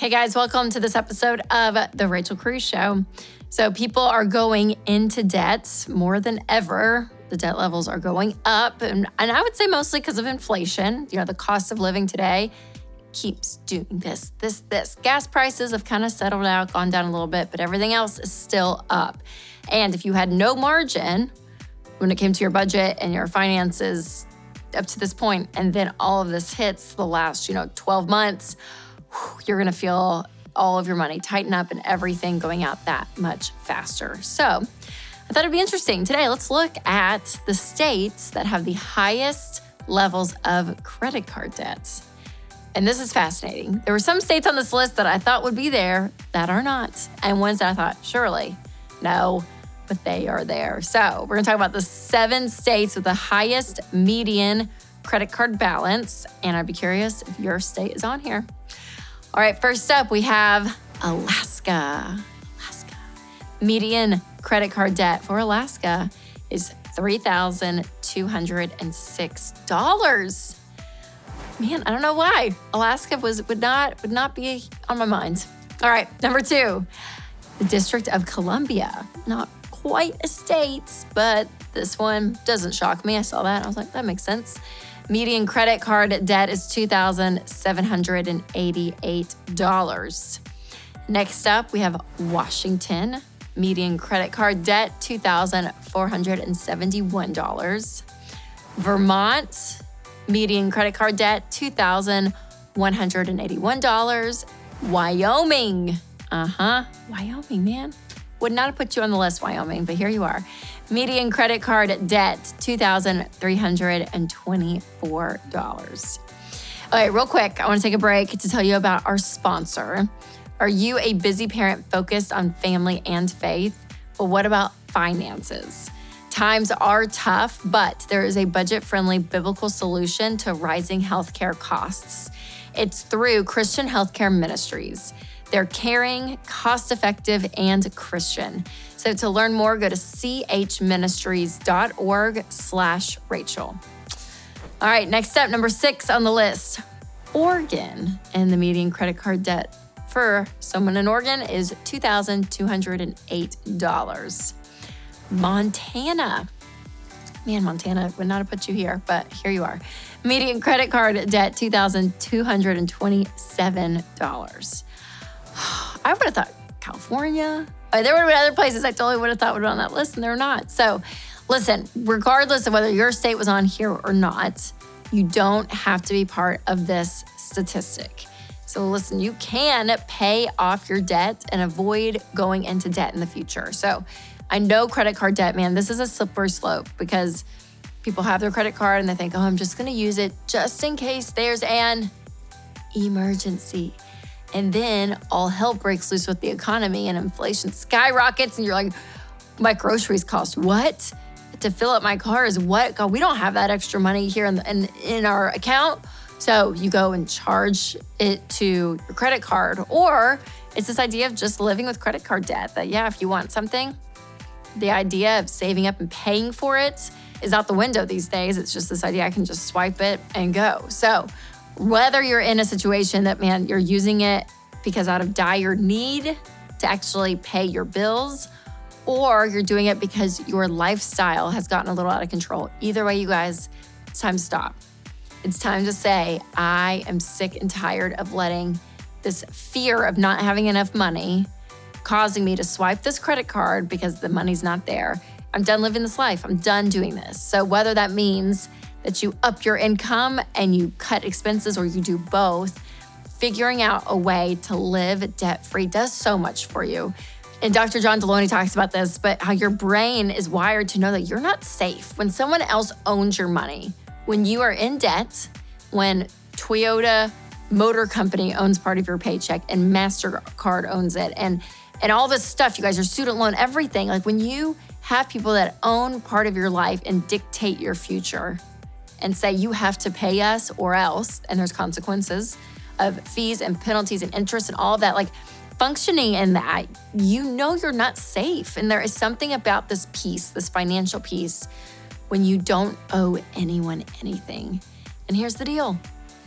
Hey guys, welcome to this episode of The Rachel Cruze Show. So people are going into debt more than ever. The debt levels are going up, and I would say mostly because of inflation. You know, the cost of living today keeps doing this. Gas prices have kind of settled out, gone down a little bit, but everything else is still up. And if you had no margin when it came to your budget and your finances up to this point, and then all of this hits the last, 12 months, you're gonna feel all of your money tighten up and everything going out that much faster. So I thought it'd be interesting. Today, let's look at the states that have the highest levels of credit card debts. And this is fascinating. There were some states on this list that I thought would be there that are not, and ones that I thought, surely, no, but they are there. So we're gonna talk about the 7 states with the highest median credit card balance, and I'd be curious if your state is on here. All right, first up, we have Alaska. Median credit card debt for Alaska is $3,206. Man, I don't know why. Alaska would not be on my mind. All right, number 2, the District of Columbia. Not quite a state, but this one doesn't shock me. I saw that and I was like, that makes sense. Median credit card debt is $2,788. Next up, we have Washington. Median credit card debt, $2,471. Vermont, median credit card debt, $2,181. Wyoming, Wyoming, man. Would not have put you on the list, Wyoming, but here you are. Median credit card debt, $2,324. All right, real quick, I want to take a break to tell you about our sponsor. Are you a busy parent focused on family and faith? Well, what about finances? Times are tough, but there is a budget-friendly biblical solution to rising healthcare costs. It's through Christian Healthcare Ministries. They're caring, cost-effective, and Christian. So to learn more, go to chministries.org/Rachel. All right, next up, number 6 on the list, Oregon. And the median credit card debt for someone in Oregon is $2,208. Montana. Man, Montana would not have put you here, but here you are. Median credit card debt, $2,227. I would have thought California. There would have been other places I totally would have thought would be on that list, and they're not. So listen, regardless of whether your state was on here or not, you don't have to be part of this statistic. So listen, you can pay off your debt and avoid going into debt in the future. So I know credit card debt, man, this is a slippery slope because people have their credit card and they think, I'm just gonna use it just in case there's an emergency. And then all hell breaks loose with the economy and inflation skyrockets and you're like, my groceries cost what? To fill up my car is what? God, we don't have that extra money here in our account. So you go and charge it to your credit card. Or it's this idea of just living with credit card debt that, if you want something, the idea of saving up and paying for it is out the window these days. It's just this idea I can just swipe it and go. So whether you're in a situation that, man, you're using it because out of dire need to actually pay your bills, or you're doing it because your lifestyle has gotten a little out of control. Either way, you guys, it's time to stop. It's time to say, I am sick and tired of letting this fear of not having enough money causing me to swipe this credit card because the money's not there. I'm done living this life. I'm done doing this. So whether that means that you up your income and you cut expenses or you do both, figuring out a way to live debt-free does so much for you. And Dr. John Deloney talks about this, but how your brain is wired to know that you're not safe when someone else owns your money. When you are in debt, when Toyota Motor Company owns part of your paycheck and MasterCard owns it, and all this stuff, you guys, your student loan, everything. Like when you have people that own part of your life and dictate your future and say you have to pay us or else, and there's consequences of fees and penalties and interest and all of that, like functioning in that, you're not safe. And there is something about this piece, this financial piece, when you don't owe anyone anything. And here's the deal.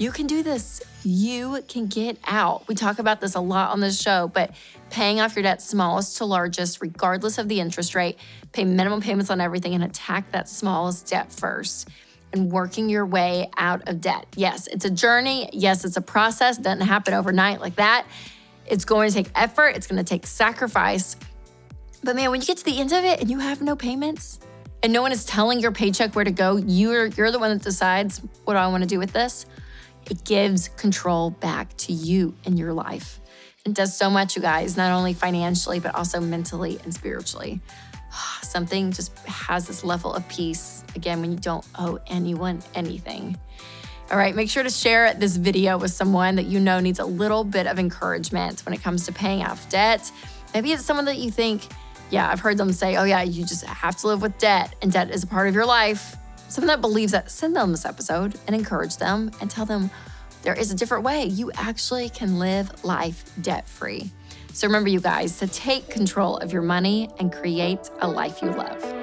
You can do this. You can get out. We talk about this a lot on this show, but paying off your debt smallest to largest, regardless of the interest rate, pay minimum payments on everything and attack that smallest debt first and working your way out of debt. Yes, it's a journey. Yes, it's a process. It doesn't happen overnight like that. It's going to take effort. It's going to take sacrifice. But man, when you get to the end of it and you have no payments and no one is telling your paycheck where to go, you're the one that decides, what do I want to do with this? It gives control back to you in your life. It does so much, you guys, not only financially, but also mentally and spiritually. Something just has this level of peace, again, when you don't owe anyone anything. All right, make sure to share this video with someone that you know needs a little bit of encouragement when it comes to paying off debt. Maybe it's someone that you think, yeah, I've heard them say, oh yeah, you just have to live with debt and debt is a part of your life. Someone that believes that, send them this episode and encourage them and tell them there is a different way. You actually can live life debt-free. So remember, you guys, to take control of your money and create a life you love.